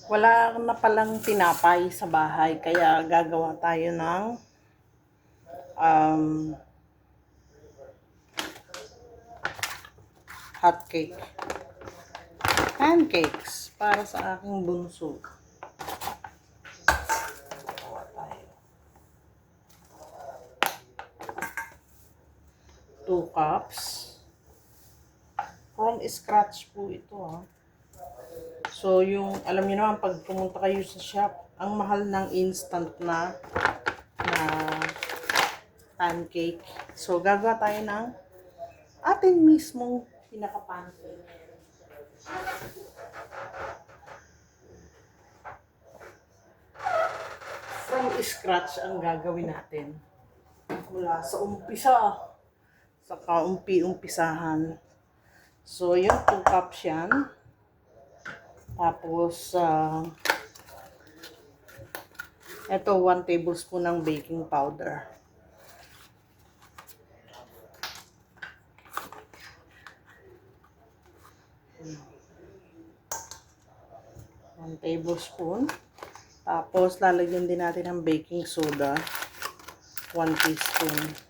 Wala na palang tinapay sa bahay, kaya gagawa tayo ng um, hot cake. Pancakes para sa aking bunso. Gawa tayo. 2 cups. From scratch po ito So, alam niyo naman, pag pumunta kayo sa shop, ang mahal ng instant na pancake. So, gagawa tayo ng ating mismong pinaka-pancake. From scratch ang gagawin natin. Mula sa umpisa. Sa kaumpi-umpisahan. So, yung 2 cups yan. Tapos, ito 1 tablespoon ng baking powder. One tablespoon. Tapos, lalagyan din natin ng baking soda. 1 teaspoon.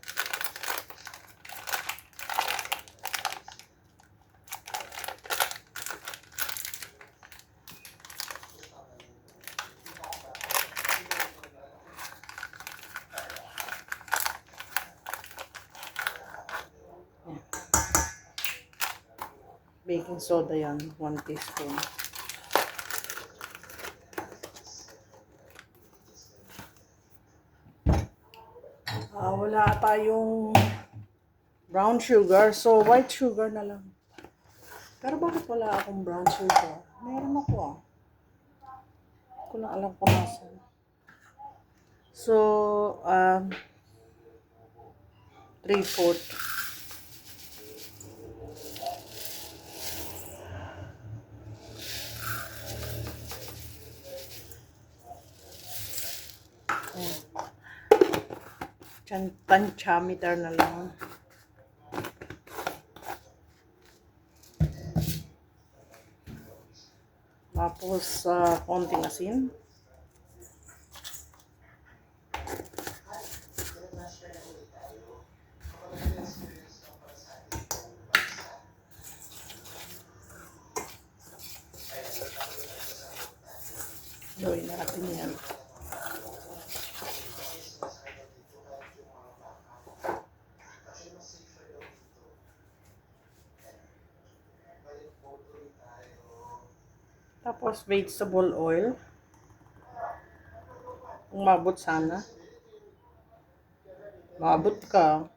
Baking soda yan, 1 teaspoon. Wala tayong brown sugar, so white sugar na lang. Pero bakit wala akong brown sugar? Meron ako Hindi ko lang alam kung nasan. So, 3/4. Tantiameter na lang. Tapos, konting asin. Gawin natin yan. Tapos, vegetable oil. Kung mabot sana. Mabot ka.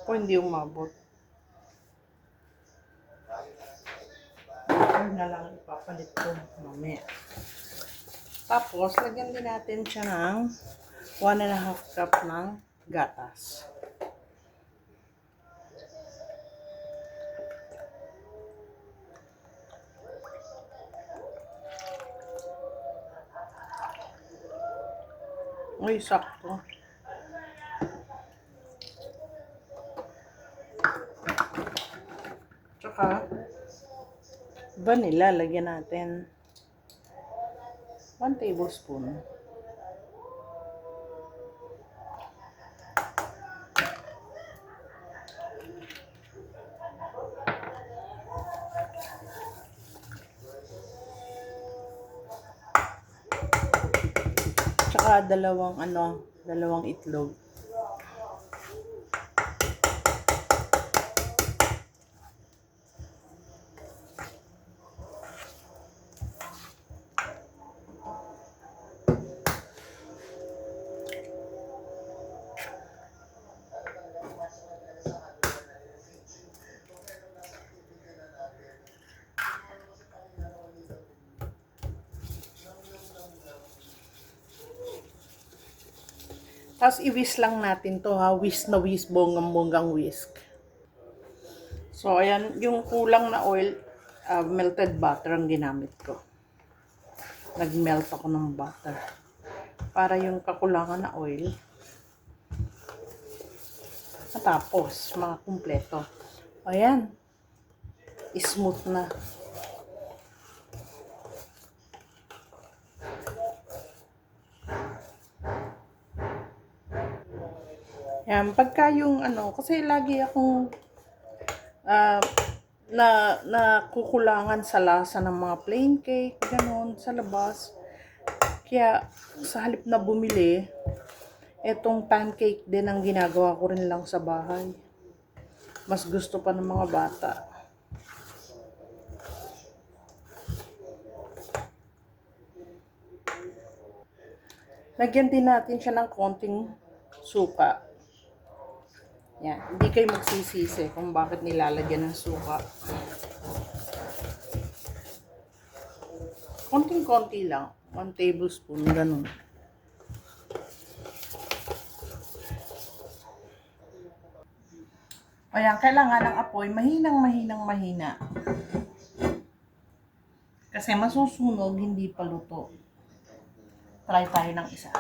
Kung hindi umabot. Butter na lang ipapalit ko mamaya. Tapos, lagyan din natin siya ng 1.5 cup ng gatas. Uy, sakto. Tsaka, vanilla, lagyan natin 1 tablespoon. Tsaka dalawang itlog. Tapos i-whisk lang natin to whisk na whisk, bonggang whisk. So ayan, yung kulang na oil, melted butter ang ginamit ko. Nag-melt ako ng butter. Para yung kakulangan na oil, matapos, mga kumpleto. Ayan, smooth na. Yan, pagka yung ano, kasi lagi akong ah, nakukulangan sa lasa ng mga plain cake, ganon, sa labas. Kaya, sa halip na bumili, etong pancake din ang ginagawa ko rin lang sa bahay. Mas gusto pa ng mga bata. Lagyan din natin siya ng konting suka. Yan, hindi kayo magsisisi kung bakit nilalagyan ng suka. Konting-konti lang. 1 tablespoon, ganun. Ayan, kailangan ng apoy mahina. Kasi masusunog, hindi pa luto. Try tayo ng isa.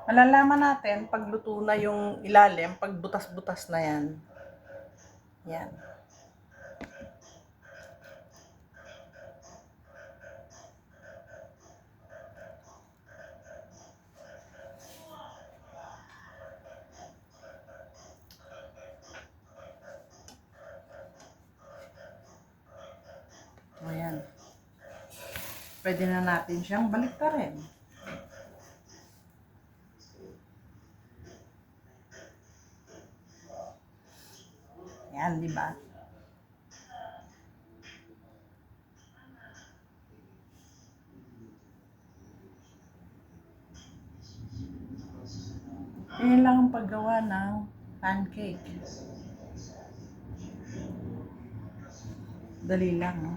Malalaman natin pag luto na yung ilalim, pag butas-butas na yan. Yan. Ayan. Pwede na natin siyang baliktarin. Yan, di ba? Yan lang ang paggawa ng pancake. Dali lang, no?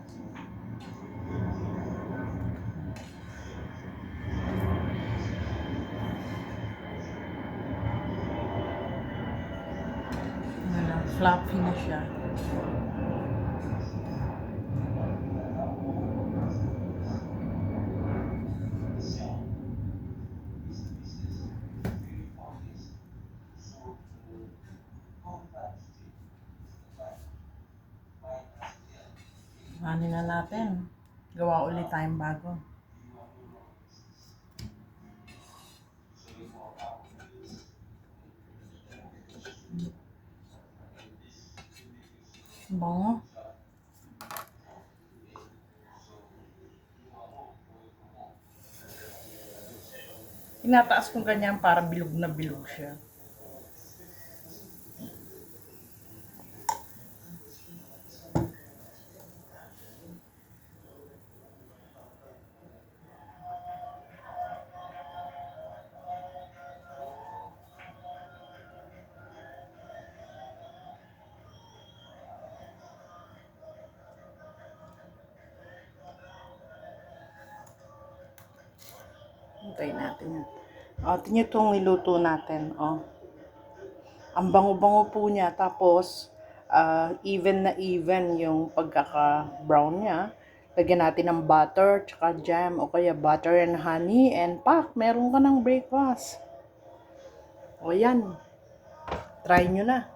Wala, fluffy na siya. Ano na natin? Gawa ulit tayong bago. Bango. Tinataas kong ganyan para bilog na bilog siya. Hintayin natin yan. O, tingnan itong niluto natin. O. Ang bango-bango po niya. Tapos, even na even yung pagkaka-brown niya. Lagyan natin ng butter, tsaka jam, o kaya butter and honey, and pak, meron ka ng breakfast. O yan. Try nyo na.